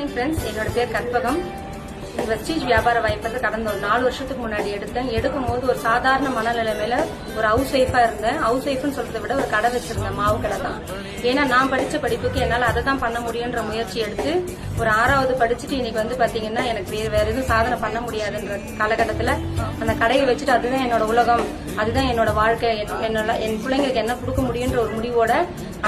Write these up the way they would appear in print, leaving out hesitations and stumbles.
Morning friends, என்னோட பேர் Karpagam. Vestige வியாபார வாய்ப்பு கடந்த ஒரு 4 வருஷத்துக்கு முன்னாடி எடுக்கும் போது ஒரு சாதாரண மனநிலைமையில ஒரு ஹவுஸ் ஒய்ஃபா இருந்தேன். ஹவுஸ் ஒய்ஃப்னு சொல்றதை விட ஒரு கடை வச்சிருந்தேன், மாவு கடை தான். ஏன்னா நான் படிச்ச படிப்புக்கு என்னால அதை தான் பண்ண முடியுன்ற முயற்சி எடுத்து ஒரு 6வது படிச்சுட்டு இன்னைக்கு பாத்தீங்கன்னா எனக்கு வேற எதுவும் சாதனை பண்ண முடியாதுன்ற காலகட்டத்துல அந்த கடையை வச்சுட்டு அதுதான் என்னோட உலகம், அதுதான் என்னோட வாழ்க்கை, என் பிள்ளைங்களுக்கு என்ன கொடுக்க முடியுன்ற ஒரு முடிவோட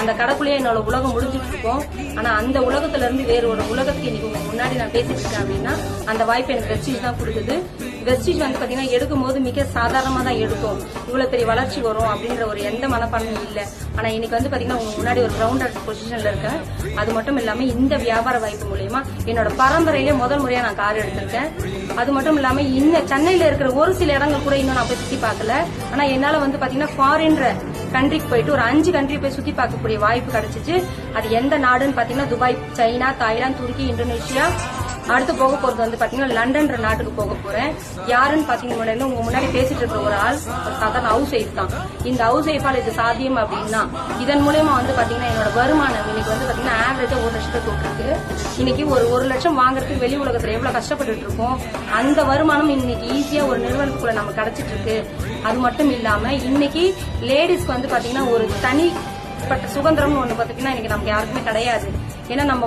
அந்த கடைக்குள்ளேயே என்னோட உலகம் முடிஞ்சிட்டு இருக்கோம். ஆனா அந்த உலகத்துல இருந்து வேற ஒரு உலகத்துக்கு இன்னைக்கு முன்னாடி நான் பேசிட்டு இருக்கேன் அப்படின்னா அந்த வாய்ப்பு எனக்கு வெஸ்டீஜ் தான் கொடுக்குது. வெஸ்டீஜ் பாத்தீங்கன்னா எடுக்கும் போது மிக சாதாரணமா தான் எடுக்கும், இவ்வளவு பெரிய வளர்ச்சி வரும் அப்படின்ற ஒரு எந்த மனப்பான்மையும் இல்ல. ஆனா இன்னைக்கு பாத்தீங்கன்னா உங்க முன்னாடி ஒரு கிரவுண்டட் பொசிஷன்ல இருக்கேன். அது மட்டும் இல்லாம இந்த வியாபார வாய்ப்பு மூலமா என்னோட பரம்பரையிலே முதல் முறையா நான் கார் எடுத்திருக்கேன். அது மட்டும் இல்லாம இன்னும் சென்னையில இருக்கிற ஒரு சில இடங்கள் கூட இன்னும் நான் போய் சுத்தி பார்க்கல. ஆனா என்னால பாத்தீங்கன்னா ஃபாரின்ற கண்ட்ரிக்கு போயிட்டு ஒரு 5 கண்ட்ரி போய் சுத்தி பார்க்கக்கூடிய வாய்ப்பு கிடைச்சிச்சு. அது எந்த நாடுன்னு பாத்தீங்கன்னா துபாய், சைனா, தாய்லாந்து, துருக்கி, இந்தோனேஷியா, அடுத்து போக போறது பாத்தீங்கன்னா லண்டன்ற நாட்டுக்கு போக போறேன். யாருன்னு பாத்தீங்கன்னா உங்க முன்னாடி பேசிட்டு இருக்கிற ஒரு ஆள் ஒரு சாதாரண ஹவுஸ் ஒய்ஃப் தான். இந்த ஹவுஸ் ஒய்ஃபால இது சாத்தியம் அப்படின்னா இதன் மூலமா பாத்தீங்கன்னா என்னோட வருமானம் இன்னைக்கு பாத்தீங்கன்னா ஆவரேஜா 1 லட்சத்தை தொட்டிருக்கு. இன்னைக்கு ஒரு 1 லட்சம் வாங்குறதுக்கு வெளி உலகத்துல எவ்வளவு கஷ்டப்பட்டு இருக்கோம், அந்த வருமானம் இன்னைக்கு ஈஸியா ஒரு நிறுவனத்துக்குள்ள நம்ம கிடைச்சிட்டு இருக்கு. அது மட்டும் இல்லாம இன்னைக்கு லேடிஸ்க்கு பாத்தீங்கன்னா ஒரு தனிப்பட்ட சுதந்திரம் ஒண்ணு பாத்தீங்கன்னா இன்னைக்கு நமக்கு யாருக்குமே கிடையாது. ஏன்னா நம்ம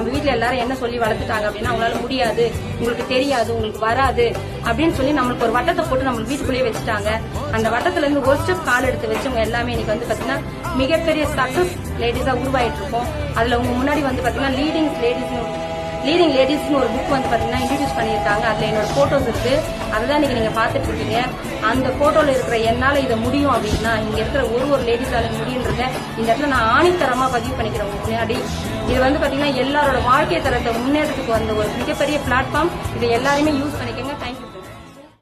வீட்டுல எல்லாரும் என்ன சொல்லி வளர்த்துட்டாங்க அப்படின்னா அவங்களால முடியாது, உங்களுக்கு தெரியாது, உங்களுக்கு வராது அப்படின்னு சொல்லி நம்மளுக்கு ஒரு வட்டத்தை போட்டு நம்மளுக்கு வீட்டுக்குள்ளேயே வச்சுட்டாங்க. அந்த வட்டத்துல இருந்து ஒரு ஸ்டெப் கால் எடுத்து வச்சவங்க எல்லாமே இன்னைக்கு பாத்தீங்கன்னா மிகப்பெரிய சக்சஸ் லேடிஸா உருவாயிட்டு இருக்கோம். அதுல உங்க முன்னாடி பாத்தீங்கன்னா லீடிங் லேடிஸ்னு ஒரு புக் பாத்தீங்கன்னா இன்ட்ரோடியூஸ் பண்ணியிருக்காங்க. அதுல என்னோட போட்டோஸ் இருக்கு, அதுதான் இன்னைக்கு நீங்க பாத்துட்டு இருக்கீங்க. அந்த போட்டோல இருக்கிற என்னால இதை முடியும் அப்படின்னா இங்க இருக்கிற ஒரு லேடிஸால முடியுன்றத இந்த இடத்துல நான் ஆணித்தரமா பதிவு பண்ணிக்கிறேன் முன்னாடி. இது பாத்தீங்கன்னா எல்லாரோட வாழ்க்கை தரத்தை முன்னேற்றத்துக்கு வந்த ஒரு மிகப்பெரிய பிளாட்ஃபார்ம். இதை எல்லாருமே யூஸ் பண்ணிக்கோங்க. தேங்க்யூ.